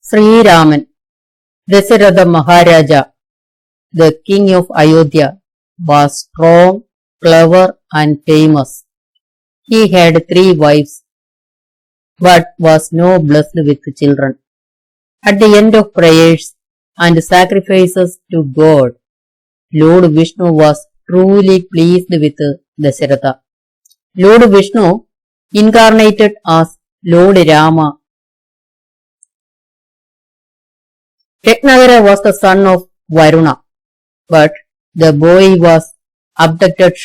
Sreeraman, Dasaratha Maharaja, the king of Ayodhya, was strong, clever and famous. He had 3 wives, but was not blessed with children. At the end of prayers and sacrifices to God, Lord Vishnu was truly pleased with Dasharatha. Lord Vishnu incarnated as Lord Rama. Yajnagara was the son of Varuna, but the boy was abducted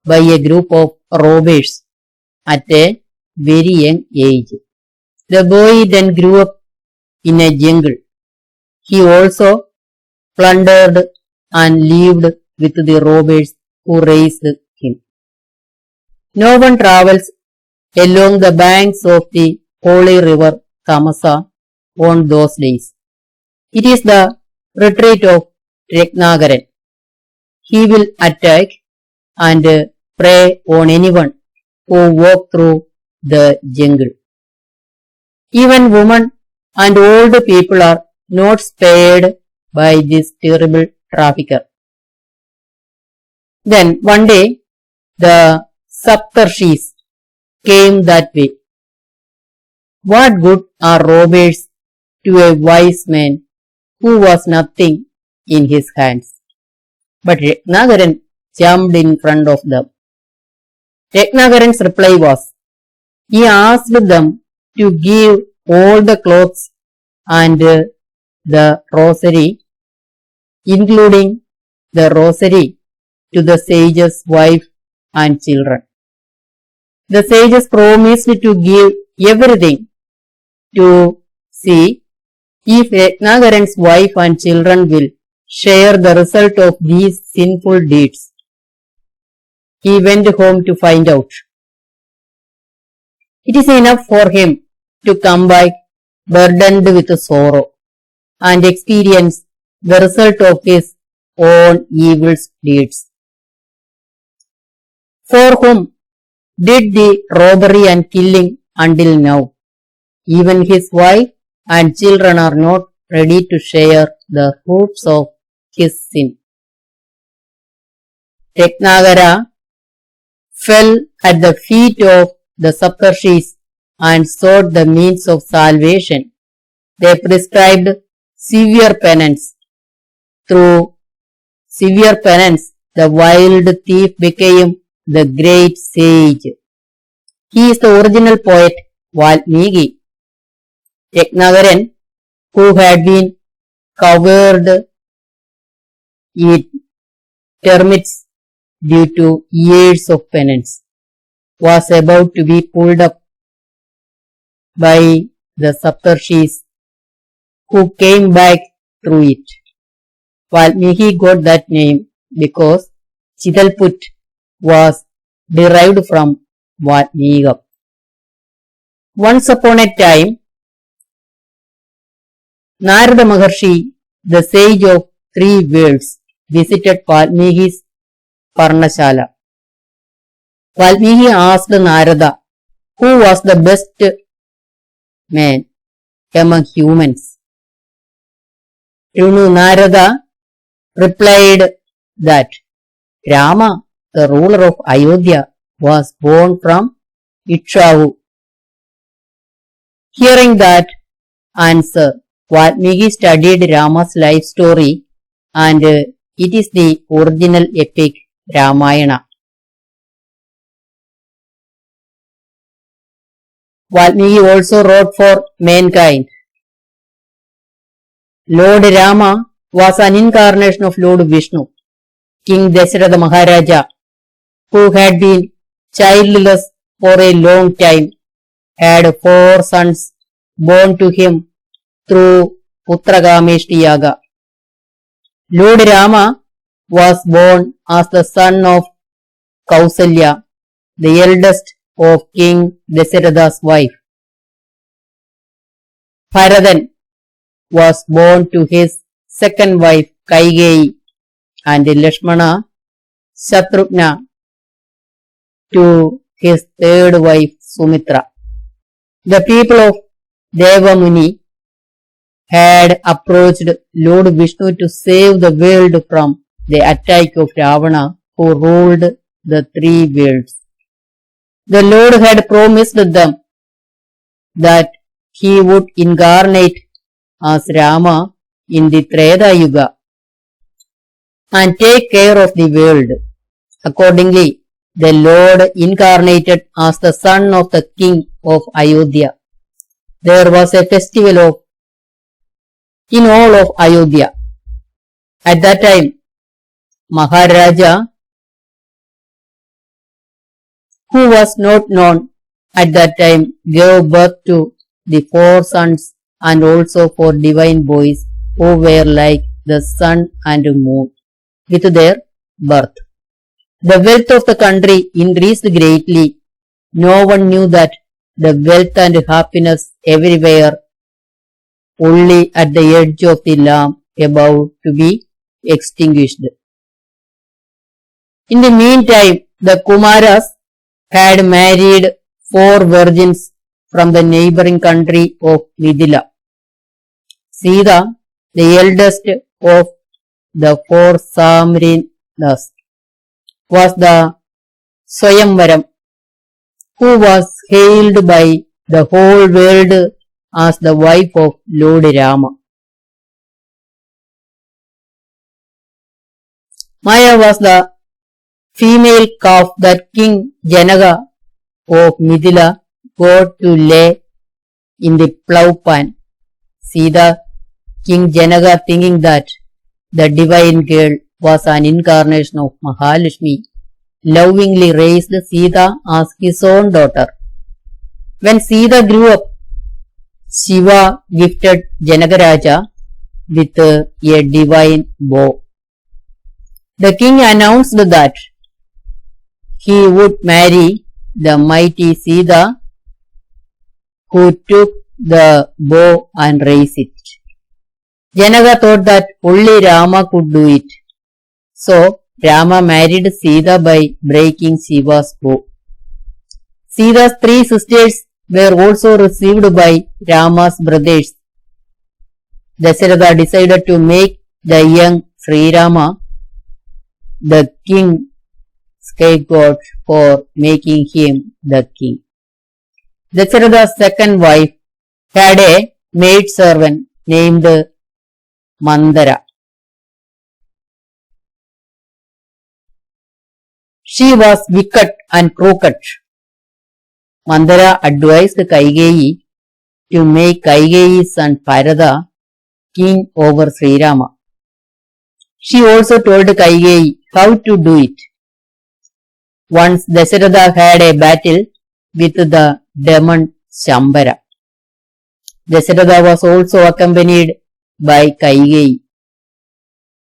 by a group of robbers at a very young age. The boy then grew up in a jungle. He also plundered and lived with the robbers who raised him. No one travels along the banks of the holy river Tamasa on those days. It is the retreat of Yajnagaran. He will attack and prey on anyone who walk through the jungle. Even women and old people are not spared by this terrible trafficker. Then one day the Saptarshis came that way. What good are robbers to a wise man who was nothing in his hands? But Yajnagaran jumped in front of them. Yajnagaran's reply was, he asked them to give all the clothes and the rosary, including the rosary, to the sage's wife and children. The sages promised to give everything to see if Yajnagaran's wife and children will share the result of these sinful deeds. He went home to find out. It is enough for him to come back burdened with sorrow and experience the result of his own evil deeds. For whom did the robbery and killing until now? Even his wife and children are not ready to share the fruits of his sin. Yajnagara fell at the feet of the Saptarshis and sought the means of salvation. They prescribed severe penance. Through severe penance, the wild thief became the great sage. He is the original poet Valmiki. Yajnagaran, who had been covered in termites due to years of penance, was about to be pulled up by the Saptarshis, who came back through it. Valmiki got that name because Chidalput was derived from Valmika. Once upon a time, Narada Maharshi, the sage of 3 worlds, visited Valmiki's Parnashala. Valmiki asked Narada who was the best man among humans. Narada replied that Rama, the ruler of Ayodhya, was born from Ikshavu. Hearing that answer, Valmiki studied Rama's life story and it is the original epic Ramayana. Valmiki also wrote for mankind. Lord Rama was an incarnation of Lord Vishnu. King Dasharatha Maharaja, who had been childless for a long time, had 4 sons born to him through Putrakameshtiaga. Lord Rama was born as the son of Kausalya, the eldest of King Dasharatha's wife. Bharatana was born to his second wife Kaikeyi and Lakshmana Shatrughnamar to his third wife Sumitra. The people of Devamuni had approached Lord Vishnu to save the world from the attack of Ravana, who ruled the three worlds. The Lord had promised them that he would incarnate as Rama in the Treta Yuga and take care of the world. Accordingly, the Lord incarnated as the son of the king of Ayodhya. There was a festival in all of Ayodhya. At that time, Maharaja, who was not known at that time, gave birth to the 4 sons and also 4 divine boys who were like the sun and moon with their birth. The wealth of the country increased greatly. No one knew that the wealth and happiness everywhere, only at the edge of the lamp about to be extinguished. In the meantime, the Kumaras had married 4 virgins from the neighboring country of Mithila. Sita, the eldest of the 4 Samrinas, was the Swayamvaram, who was hailed by the whole world as the wife of Lord Rama. Maya was the female calf that King Janaka of Mithila got to lay in the plough pan. Sita, King Janaka, thinking that the divine girl was an incarnation of Mahavishnu, lovingly raised Sita as his own daughter. When Sita grew up, Shiva gifted Janakaraja with a divine bow. The king announced that he would marry the mighty Sita, who took the bow and raised it. Janaka thought that only Rama could do it. So Rama married Sita by breaking Shiva's bow. Sita's 3 sisters were also received by Rama's brothers. Dasaratha decided to make the young Sreeraman the king scapegoat for making him the king. Dasaratha's second wife had a maid servant named Mandara. She was wicked and crooked. Mandara advised Kaikeyi to make Kaikeyi's son Bharatana king over Sreeraman. She also told Kaikeyi how to do it. Once Dasaratha had a battle with the demon Shambara. Dasaratha was also accompanied by Kaikeyi.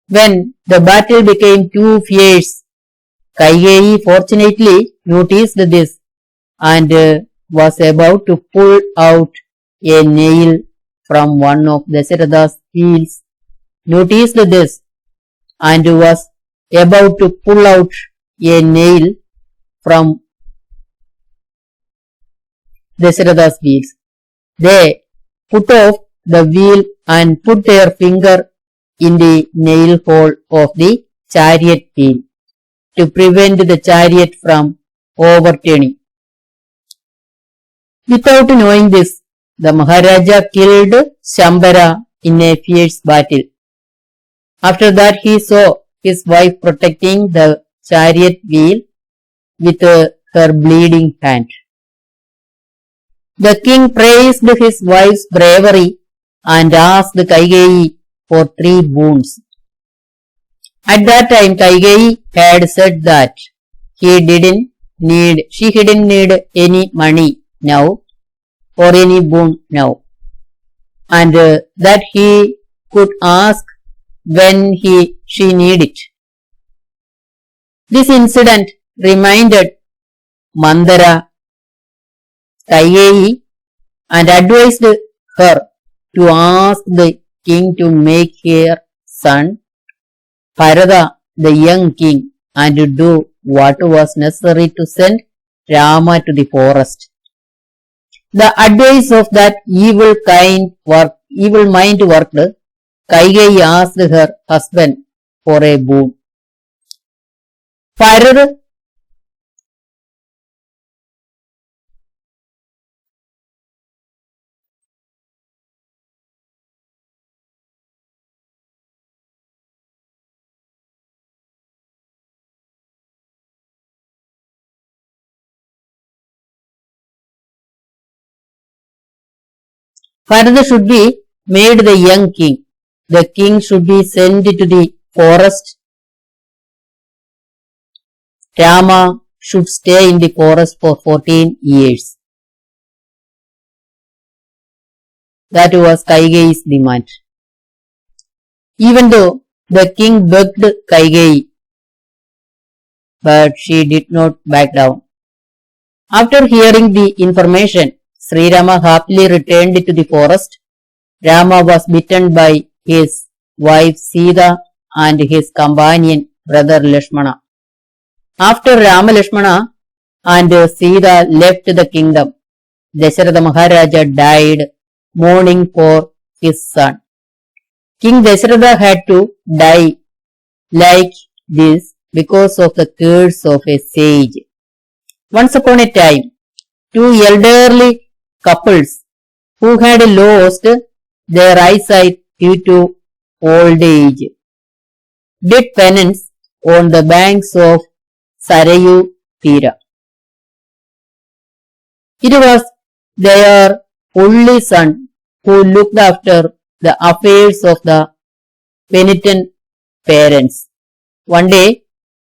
When the battle became too fierce, Kaikeyi fortunately noticed this and was about to pull out a nail from one of Dasaratha's wheels. Noticed this and was about to pull out a nail from Dasaratha's wheels. They put off the wheel and put their finger in the nail hole of the chariot wheel to prevent the chariot from overturning. Without knowing this, the Maharaja killed Shambara in a fierce battle. After that, he saw his wife protecting the chariot wheel with her bleeding hand. The king praised his wife's bravery and asked Kaikeyi for 3 boons. At that time, Kaikeyi had said that she didn't need any money now or any boon now, and that he could ask when she needed it. This incident reminded Mandara Kaikeyi and advised her to ask the king to make her son Bharatana the young king and to do what was necessary to send Rama to the forest. The advice of that evil mind worked. Kaikeyi asked her husband for a boon. Further should be made the young king. The king should be sent to the forest. Rama should stay in the forest for 14 years. That was Kaikeyi's demand. Even though the king begged Kaikeyi, but she did not back down. After hearing the information, Sreerama happily returned to the forest. Rama was bitten by his wife Sita and his companion brother Lakshmana. After Rama, Lakshmana and Sita left the kingdom, Dasaratha Maharaja died mourning for his son. King Dasharatha had to die like this because of the curse of a sage. Once upon a time, two elderly couples who had lost their eyesight due to old age did penance on the banks of Sarayu Tira. It was their only son who looked after the affairs of the penitent parents. One day,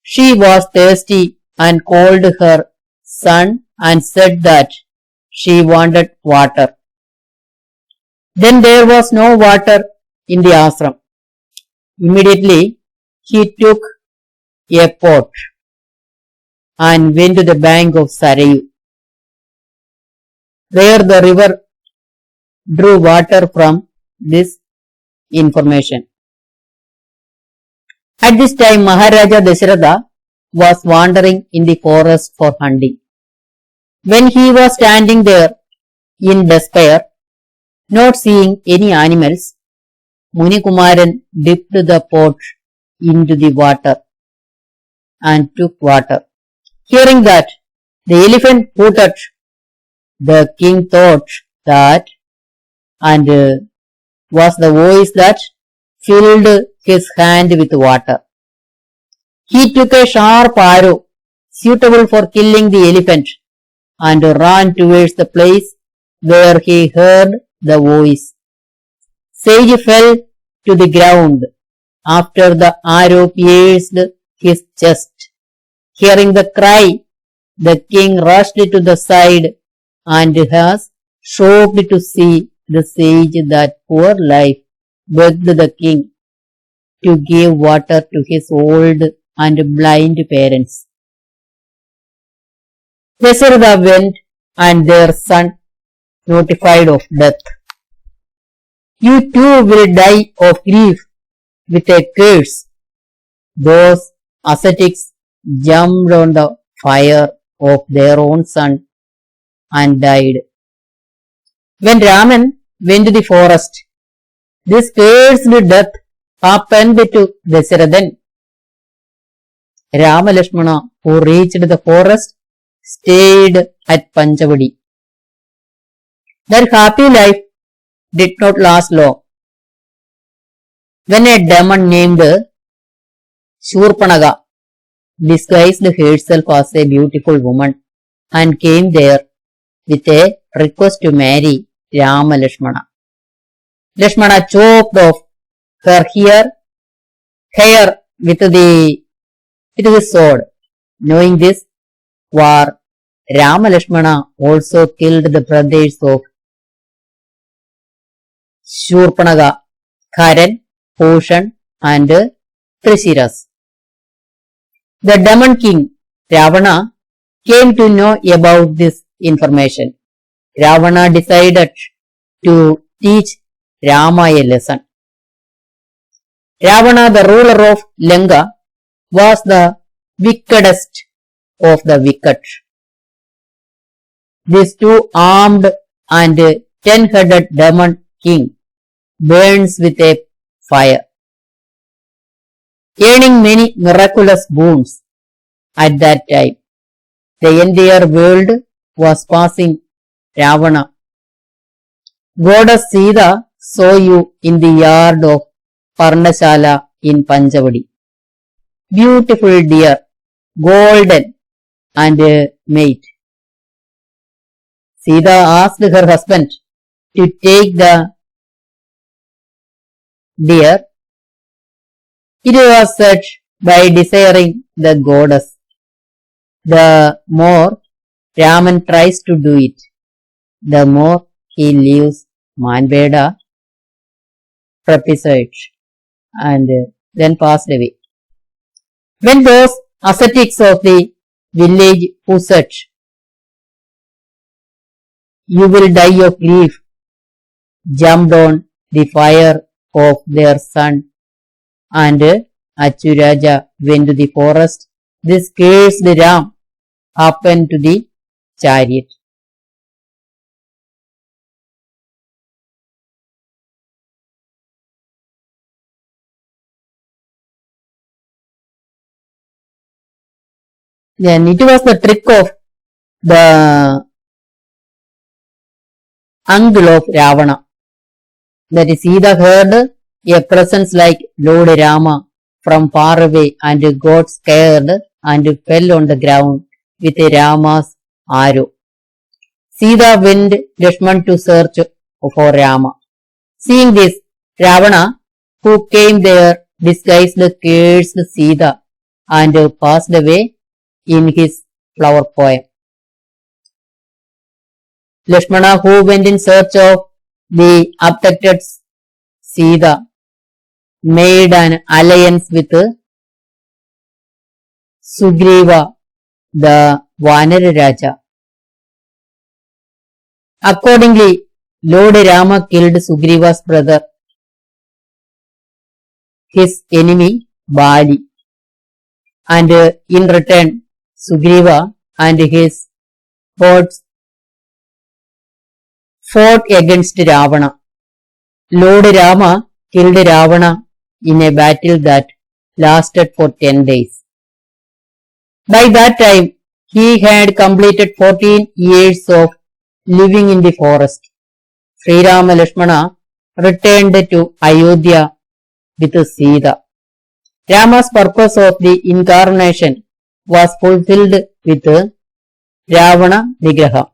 she was thirsty and called her son and said that she wanted water. Then there was no water in the ashram. Immediately, he took a pot and went to the bank of Sarayu, where the river drew water from this information. At this time, Maharaja Dasharatha was wandering in the forest for hunting. When he was standing there in despair, not seeing any animals, Munikumaran dipped the pot into the water and took water. Hearing that, the elephant hooted. The king thought that and was the voice that filled his hand with water. He took a sharp arrow suitable for killing the elephant and ran towards the place where he heard the voice. Sage fell to the ground after the arrow pierced his chest. Hearing the cry, the king rushed to the side and was shocked to see the sage that poor life begged the king to give water to his old and blind parents. Dasharatha went and their son notified of death. You too will die of grief with a curse. Those ascetics jumped on the fire of their own son and died. When Raman went to the forest, this cursed death happened to Dasarathan. Rama Lakshmana, who reached the forest, stayed at Panchavadi. Their happy life did not last long. When a demon named Shurpanaga disguised herself as a beautiful woman and came there with a request to marry Rama Lakshmana. Lakshmana chopped off her hair with his sword. Knowing this war, Rama Lakshmana also killed the brothers of Shurpanaga, Karan, Poshan and Trishiras. The demon king Ravana came to know about this information. Ravana decided to teach Rama a lesson. Ravana, the ruler of Lanka, was the wickedest of the wicked. These two armed and 10-headed demon king burns with a fire, earning many miraculous boons. At that time, the entire world was passing Ravana. Goddess Sita saw you in the yard of Parnashala in Panchavadi. Beautiful deer, golden and mate. Sita asked her husband to take the deer. It was such by desiring the goddess. The more Raman tries to do it, the more he leaves Manveda prophesied and then passed away. When those ascetics of the village who said, "You will die of grief," jumped on the fire of their son, and Achuraja went to the forest, this cursed Ram happened to the chariot. Then it was the trick of the uncle of Ravana, that Sita heard a presence like Lord Rama from far away and got scared and fell on the ground with Rama's arrow. Sita went Lakshman to search for Rama. Seeing this, Ravana, who came there, disguised cursed Sita and passed away in his flower poem. Lakshmana, who went in search of the abducted Sita, made an alliance with Sugriva, the Vanara Raja. Accordingly, Lord Rama killed Sugriva's brother, his enemy Bali, and in return Sugriva and his hordes fought against Ravana. Lord Rama killed Ravana in a battle that lasted for 10 days. By that time, he had completed 14 years of living in the forest. Sreerama Lakshmana returned to Ayodhya with Sita. Rama's purpose of the incarnation was fulfilled with Ravana Nigraha.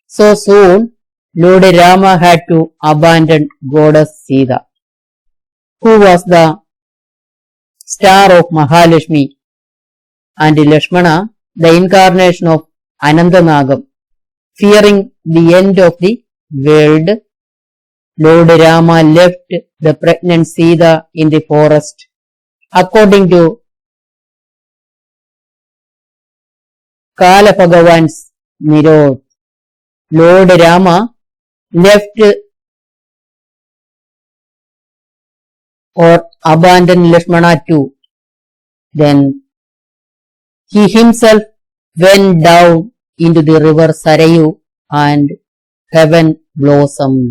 So soon, Lord Rama had to abandon goddess Sita, who was the star of Mahalakshmi, and Lakshmana, the incarnation of Anantanagam. Fearing the end of the world, Lord Rama left the pregnant Sita in the forest. According to Kala Bhagavan's Nirod, Lord Rama left or abandoned Lakshmana too. Then he himself went down into the river Sarayu and heaven blossomed.